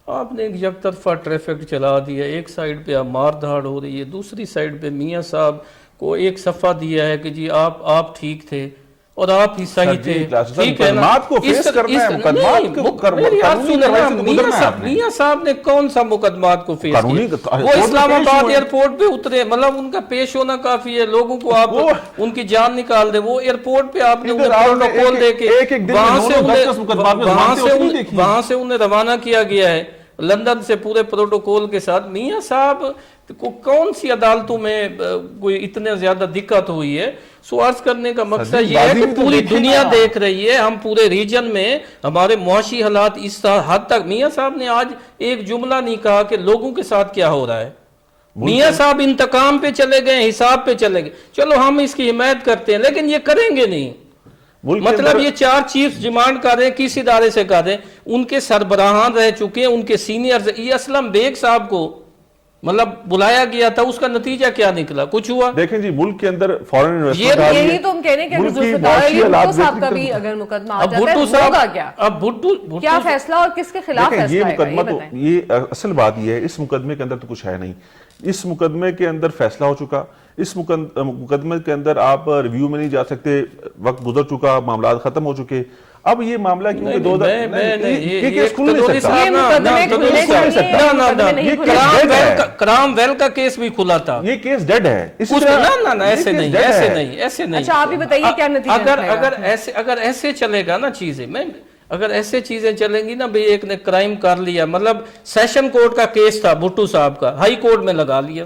آپ نے ایک یک طرفہ ٹریفک چلا دیا, ایک سائیڈ پہ مار دھاڑ ہو رہی ہے, دوسری سائیڈ پہ میاں صاحب کو ایک صفحہ دیا ہے کہ جی آپ ٹھیک تھے اور آپ ہی صحیح تھے, ٹھیک ہے نا. میاں صاحب نے کون سا مقدمات کو فیس کیا؟ وہ اسلام آباد ایئرپورٹ پہ اترے, مطلب ان کا پیش ہونا کافی ہے, لوگوں کو آپ ان کی جان نکال دے. وہ ایئرپورٹ پہ آپ نے پروٹوکول دے کے وہاں سے انہیں روانہ کیا گیا ہے لندن سے پورے پروٹوکول کے ساتھ. میاں صاحب کو کون سی عدالتوں میں کوئی اتنے زیادہ دقت ہوئی ہے؟ سو عرض کرنے کا مقصد یہ ہے کہ پوری دنیا دیکھ رہی ہے, ہم پورے ریجن میں ہمارے معاشی حالات اس حد تک. میاں صاحب نے آج ایک جملہ نہیں کہا کہ لوگوں کے ساتھ کیا ہو رہا ہے. میاں صاحب انتقام پہ چلے گئے, حساب پہ چلے گئے, چلو ہم اس کی حمایت کرتے ہیں, لیکن یہ کریں گے نہیں. مطلب یہ 4 چیف ڈیمانڈ کر رہے ہیں, کس ادارے سے کر رہے ہیں, ان کے سربراہان رہ چکے ہیں, ان کے سینئرز. یہ اسلم بیگ صاحب کو مطلب بلایا گیا تھا, اس کا نتیجہ کیا نکلا؟ کچھ ہوا؟ دیکھیں جی ملک کے اندر فورن انویسٹمنٹ یہی تو ہم کہہ رہے ہیں کہ ذوالفقار علی بھٹو صاحب کا بھی اگر مقدمہ آ جاتا ہے ہوگا کیا؟ اب بھٹو کیا فیصلہ اور کس کے خلاف فیصلہ ہے؟ یہ مقدمہ تو یہ اصل بات یہ ہے, اس مقدمے کے اندر تو کچھ ہے نہیں. اس مقدمے کے اندر فیصلہ ہو چکا, اس مقدمے کے اندر آپ ریویو میں نہیں جا سکتے, وقت گزر چکا, معاملات ختم ہو چکے. اب یہ معاملہ کیونکہ کرام ویل کا کیس بھی کھلا تھا, یہ کیس ڈیڈ ہے. ایسے نہیں. اچھا آپ ہی بتائیے کیا نتیجہ اگر ایسے چلے گا نا چیزیں, اگر ایسے چیزیں چلیں گی نا, بھئی ایک نے کرائم کر لیا, مطلب سیشن کورٹ کا کیس تھا بھٹو صاحب کا, ہائی کورٹ میں لگا لیا,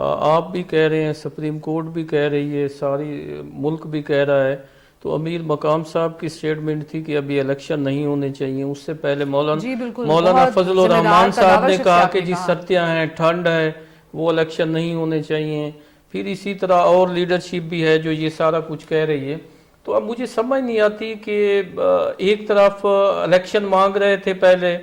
آپ بھی کہہ رہے ہیں, سپریم کورٹ بھی کہہ رہی ہے, ساری ملک بھی کہہ رہا ہے, تو امیر مقام صاحب کی سٹیٹمنٹ تھی کہ ابھی الیکشن نہیں ہونے چاہیے. اس سے پہلے مولانا فضل الرحمان صاحب نے کہا کہ جی سردیاں ہیں, ٹھنڈ ہے, وہ الیکشن نہیں ہونے چاہیے. پھر اسی طرح اور لیڈرشپ بھی ہے جو یہ سارا کچھ کہہ رہی ہے. تو اب مجھے سمجھ نہیں آتی کہ ایک طرف الیکشن مانگ رہے تھے پہلے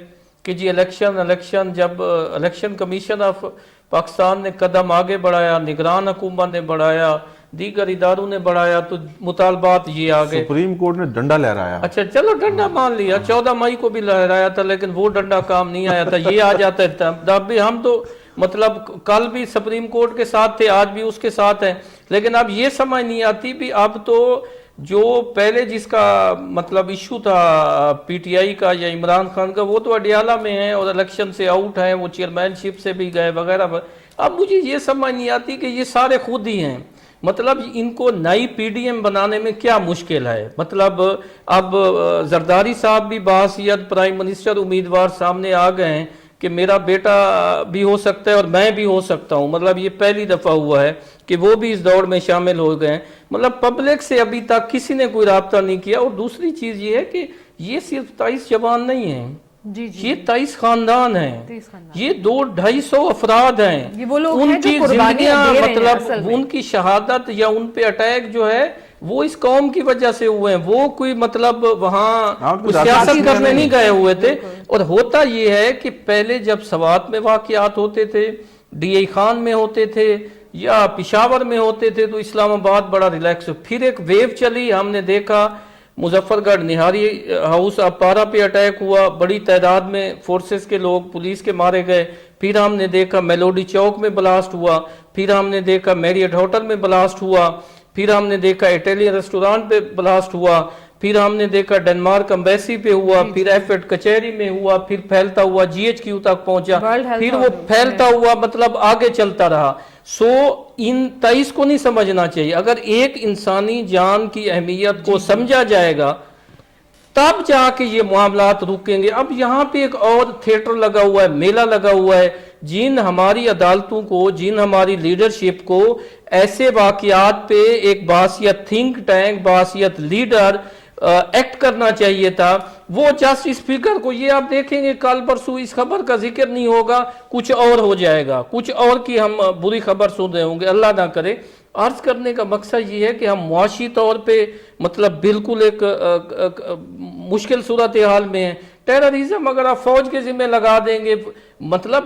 کہ جی الیکشن, جب الیکشن کمیشن آف پاکستان نے قدم آگے بڑھایا, نگران حکومت نے بڑھایا, دیگر اداروں نے بڑھایا, تو مطالبات یہ آگے. سپریم کورٹ نے ڈنڈا لہرایا. اچھا چلو ڈنڈا مان لیا, 14 مئی کو بھی لہرایا تھا, لیکن وہ ڈنڈا کام نہیں آیا تھا, یہ آ جاتا ہے. اب بھی ہم تو مطلب کل بھی سپریم کورٹ کے ساتھ تھے, آج بھی اس کے ساتھ ہیں, لیکن اب یہ سمجھ نہیں آتی بھی اب تو جو پہلے جس کا مطلب ایشو تھا پی ٹی آئی کا یا عمران خان کا, وہ تو اڈیالہ میں ہیں اور الیکشن سے آؤٹ ہیں, وہ چیئرمین شپ سے بھی گئے وغیرہ. اب مجھے یہ سمجھ نہیں آتی کہ یہ سارے خود ہی ہیں, مطلب ان کو نئی پی ڈی ایم بنانے میں کیا مشکل ہے. مطلب اب زرداری صاحب بھی بحیثیت پرائم منسٹر امیدوار سامنے آ گئے ہیں کہ میرا بیٹا بھی ہو سکتا ہے اور میں بھی ہو سکتا ہوں. مطلب یہ پہلی دفعہ ہوا ہے کہ وہ بھی اس دوڑ میں شامل ہو گئے ہیں. مطلب پبلک سے ابھی تک کسی نے کوئی رابطہ نہیں کیا. اور دوسری چیز یہ ہے کہ یہ صرف 23 جوان نہیں ہیں, یہ 23 خاندان ہیں, یہ 200-250 افراد ہیں. ان کی زندگیاں مطلب ان کی شہادت یا ان پہ اٹیک جو ہے وہ اس قوم کی وجہ سے ہوئے ہیں. وہ کوئی مطلب وہاں سیاست کرنے نہیں گئے ہوئے تھے. اور ہوتا یہ ہے کہ پہلے جب سوات میں واقعات ہوتے تھے, ڈی اے خان میں ہوتے تھے یا پشاور میں ہوتے تھے, تو اسلام آباد بڑا ریلیکس. پھر ایک ویو چلی, ہم نے دیکھا مظفر گڑھ نہاری ہاؤس اپارا پہ اٹیک ہوا, بڑی تعداد میں فورسز کے لوگ پولیس کے مارے گئے. پھر ہم نے دیکھا میلوڈی چوک میں بلاسٹ ہوا, پھر ہم نے دیکھا میریٹ ہوٹل میں بلاسٹ ہوا, پھر ہم نے دیکھا اٹیلین ریسٹورانٹ پہ بلاسٹ ہوا, پھر ہم نے دیکھا ڈنمارک ایمبیسی پہ ہوا, پھر ایف ایڈ کچہری میں ہوا, پھر پھیلتا ہوا جی ایچ کیو تک پہنچا, پھر وہ پھیلتا ہوا مطلب آگے چلتا رہا. سو ان 23 کو نہیں سمجھنا چاہیے. اگر ایک انسانی جان کی اہمیت کو سمجھا جائے گا تب جا کے یہ معاملات رکیں گے. اب یہاں پہ ایک اور تھیٹر لگا ہوا ہے, میلہ لگا ہوا ہے. جن ہماری عدالتوں کو, جن ہماری لیڈرشپ کو ایسے واقعات پہ ایک باحثیت تھنک ٹینک, باحثیت لیڈر ایکٹ کرنا چاہیے تھا, وہ جسٹ اسپیکر کو, یہ آپ دیکھیں گے کل پرسوں اس خبر کا ذکر نہیں ہوگا, کچھ اور ہو جائے گا, کچھ اور کی ہم بری خبر سن رہے ہوں گے. اللہ نہ کرے. عرض کرنے کا مقصد یہ ہے کہ ہم معاشی طور پہ مطلب بالکل ایک مشکل صورتحال میں ہیں. ٹیررزم اگر آپ فوج کے ذمہ لگا دیں گے, مطلب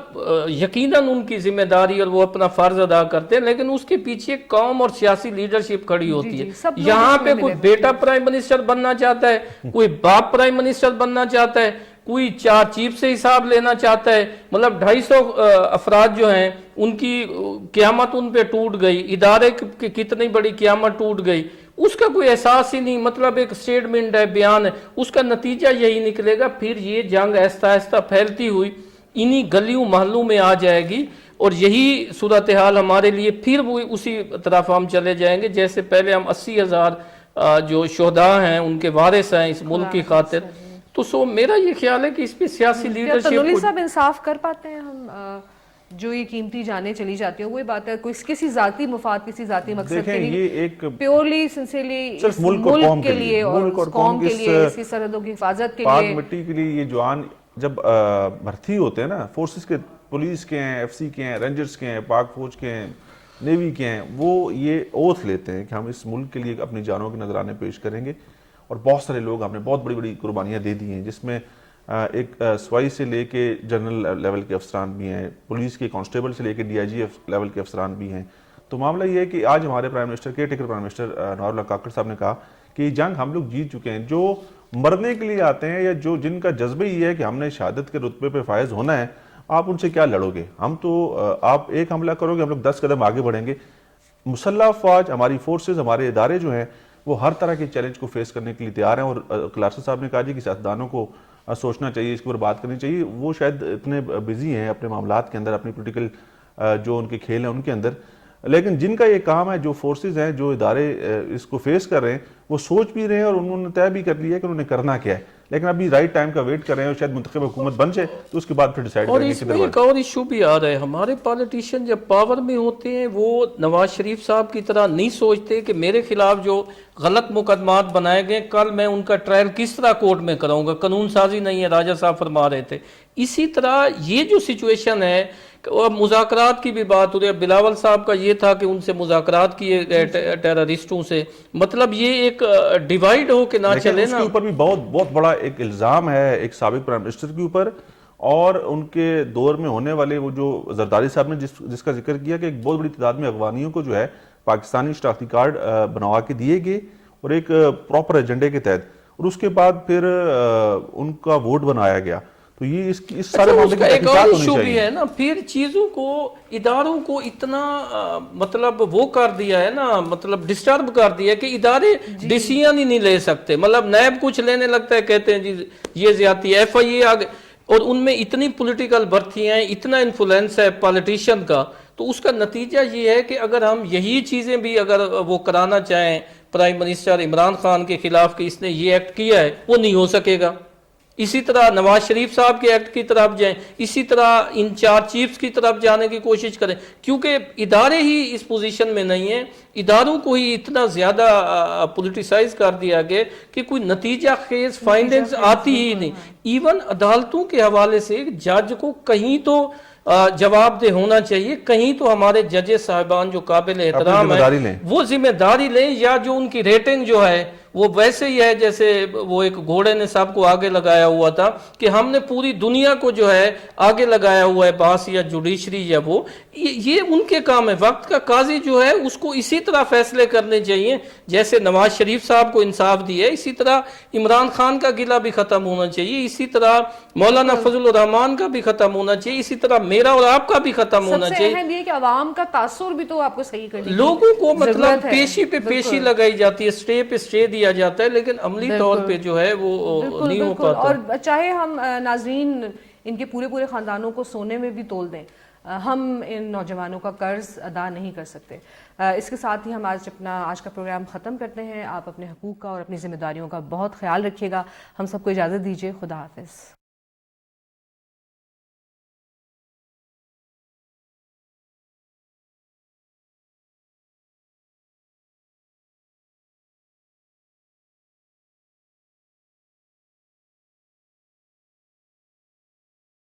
یقیناً ان کی ذمہ داری اور وہ اپنا فرض ادا کرتے ہیں, لیکن اس کے پیچھے قوم اور سیاسی لیڈرشپ کھڑی ہوتی ہے. یہاں پہ کوئی بیٹا پرائم منسٹر بننا چاہتا ہے, کوئی باپ پرائم منسٹر بننا چاہتا ہے, کوئی 4 چیف سے حساب لینا چاہتا ہے. مطلب 250 افراد جو ہیں ان کی قیامت ان پہ ٹوٹ گئی, ادارے کی کتنی بڑی قیامت ٹوٹ گئی, اس کا کوئی احساس ہی نہیں. مطلب ایک سٹیٹمنٹ ہے, بیان ہے, اس کا نتیجہ یہی نکلے گا. پھر یہ جنگ آہستہ آہستہ پھیلتی ہوئی انہی گلیوں محلوں میں آ جائے گی, اور یہی صورتحال ہمارے لیے پھر وہ اسی طرف ہم چلے جائیں گے جیسے پہلے ہم 80,000 جو شہداء ہیں ان کے وارث ہیں اس ملک کی خاطر. تو سو میرا یہ خیال ہے کہ اس پہ سیاسی لیڈرشپ تنولی صاحب انصاف کر پاتے ہیں ہم, جو یہ قیمتی جانیں چلی جاتی ہیں, وہی بات ہے کوئی کسی ذاتی مفاد, کسی ذاتی مقصد کے لیے, پیورلی سنسیرلی ملک کے لیے اور قوم کے لیے, اس کی سرحدوں کی حفاظت کے لیے, پاک مٹی کے لیے. یہ جوان جب بھرتی ہوتے ہیں نا فورسز کے, پولیس کے ہیں, ایف سی کے ہیں, رینجرز کے ہیں, پاک فوج کے ہیں, نیوی کے ہیں, وہ یہ اوتھ لیتے ہیں کہ ہم اس ملک کے لیے اپنی جانوں کے نذرانے پیش کریں گے. اور بہت سارے لوگ ہم نے بہت بڑی بڑی قربانیاں دے دی ہیں, جس میں ایک سوائی سے لے کے جنرل لیول کے افسران بھی ہیں, پولیس کے کانسٹیبل سے لے کے DIG لیول کے افسران بھی ہیں. تو معاملہ یہ ہے کہ آج ہمارے prime minister, caretaker prime minister نوار اللہ کاکڑ صاحب نے کہا کہ یہ جنگ ہم لوگ جیت چکے ہیں. جو مرنے کے لیے آتے ہیں یا جو جن کا جذبہ یہ ہے کہ ہم نے شہادت کے رتبے پہ فائز ہونا ہے, آپ ان سے کیا لڑو گے؟ ہم تو آپ ایک حملہ کرو گے, ہم لوگ 10 قدم آگے بڑھیں گے. مسلح افواج, ہماری فورسز, ہمارے ادارے جو ہیں وہ ہر طرح کے چیلنج کو فیس کرنے کے لیے تیار ہیں. اور کلاسر صاحب نے کہا جی کہ سیاستدانوں کو سوچنا چاہیے, اس کے اوپر بات کرنی چاہیے. وہ شاید اتنے بزی ہیں اپنے معاملات کے اندر, اپنی پولیٹیکل جو ان کے کھیل ہیں ان کے اندر, لیکن جن کا یہ کام ہے، جو فورسز ہیں، جو ادارے اس کو فیس کر رہے ہیں، وہ سوچ بھی رہے ہیں اور انہوں نے طے بھی کر لیا ہے کہ انہوں نے کرنا کیا ہے، لیکن ابھی رائٹ ٹائم کا ویٹ کر رہے ہیں، اور شاید منتخب حکومت بن جائے تو اس کے بعد پھر ڈیسائیڈ اور کریں گے اس کدھر میں ایک اور ایشو بھی آ رہا ہے، ہمارے پالیٹیشین جب پاور میں ہوتے ہیں وہ نواز شریف صاحب کی طرح نہیں سوچتے کہ میرے خلاف جو غلط مقدمات بنائے گئے کل میں ان کا ٹرائل کس طرح کورٹ میں کراؤں گا، قانون سازی نہیں ہے، راجہ صاحب فرما رہے تھے۔ اسی طرح یہ جو سچویشن ہے، مذاکرات کی بھی بات ہو رہی ہے، بلاول صاحب کا یہ تھا کہ ان سے مذاکرات کیے گئے ٹیررسٹوں سے، مطلب یہ ایک ڈیوائیڈ ہو کے نہ چلے اس نا۔ کے اوپر بھی بہت بڑا ایک الزام ہے ایک سابق پرائم منسٹر کے اوپر، اور ان کے دور میں ہونے والے وہ جو زرداری صاحب نے جس کا ذکر کیا کہ ایک بہت بڑی تعداد میں افغانیوں کو جو ہے پاکستانی شناختی کارڈ بنوا کے دیے گئے اور ایک پراپر ایجنڈے کے تحت، اور اس کے بعد پھر ان کا ووٹ بنایا گیا۔ تو یہ اس سارے معاملے کی ایک اور تحقیقات ہونی ایشو بھی چاہیے۔ ہے نا، پھر چیزوں کو اداروں کو اتنا مطلب وہ کر دیا ہے نا، مطلب ڈسٹرب کر دیا ہے کہ ادارے ڈیسیژن ہی نہیں لے سکتے، مطلب نیب کچھ لینے لگتا ہے، کہتے ہیں جی یہ زیادتی ہے، FIA آگے، اور ان میں اتنی پولیٹیکل بھرتیاں ہیں، اتنا انفلوئنس ہے پالیٹیشین کا، تو اس کا نتیجہ یہ ہے کہ اگر ہم یہی چیزیں بھی اگر وہ کرانا چاہیں پرائم منسٹر عمران خان کے خلاف کہ اس نے یہ ایکٹ کیا ہے، وہ نہیں ہو سکے گا۔ اسی طرح نواز شریف صاحب کے ایکٹ کی طرف جائیں، اسی طرح ان 4 چیفز کی طرف جانے کی کوشش کریں، کیونکہ ادارے ہی اس پوزیشن میں نہیں ہیں، اداروں کو ہی اتنا زیادہ پولیٹیسائز کر دیا گیا کہ کوئی نتیجہ خیز فائنڈنگز آتی ہی نہیں۔ ایون عدالتوں کے حوالے سے جج کو کہیں تو جواب دہ ہونا چاہیے، کہیں تو ہمارے ججز صاحبان جو قابل احترام ہیں وہ ذمہ داری لیں، یا جو ان کی ریٹنگ جو ہے وہ ویسے ہی ہے جیسے وہ ایک گھوڑے نے سب کو آگے لگایا ہوا تھا کہ ہم نے پوری دنیا کو جو ہے آگے لگایا ہوا ہے، باس یا جوڈیشری یا وہ، یہ ان کے کام ہے۔ وقت کا قاضی جو ہے اس کو اسی طرح فیصلے کرنے چاہیے جیسے نواز شریف صاحب کو انصاف دی ہے، اسی طرح عمران خان کا گلہ بھی ختم ہونا چاہیے، اسی طرح مولانا فضل الرحمان کا بھی ختم ہونا چاہیے، اسی طرح میرا اور آپ کا بھی ختم ہونا چاہیے۔ سب سے اہم یہ کہ عوام کا تاثر بھی تو آپ کو صحیح کرنے کی لوگوں کو مطلب ضرورت ہے۔ پیشی پہ پیشی لگائی جاتی ہے، سٹے پہ سٹے دیا جاتا ہے، لیکن عملی طور پہ جو ہے وہ نہیں ہو پاتا۔ اور چاہے ہم ناظرین ان کے پورے خاندانوں کو سونے میں بھی تول دیں، ہم ان نوجوانوں کا قرض ادا نہیں کر سکتے۔ اس کے ساتھ ہی ہم آج کا پروگرام ختم کرتے ہیں۔ آپ اپنے حقوق کا اور اپنی ذمہ داریوں کا بہت خیال رکھیے گا۔ ہم سب کو اجازت دیجیے، خدا حافظ۔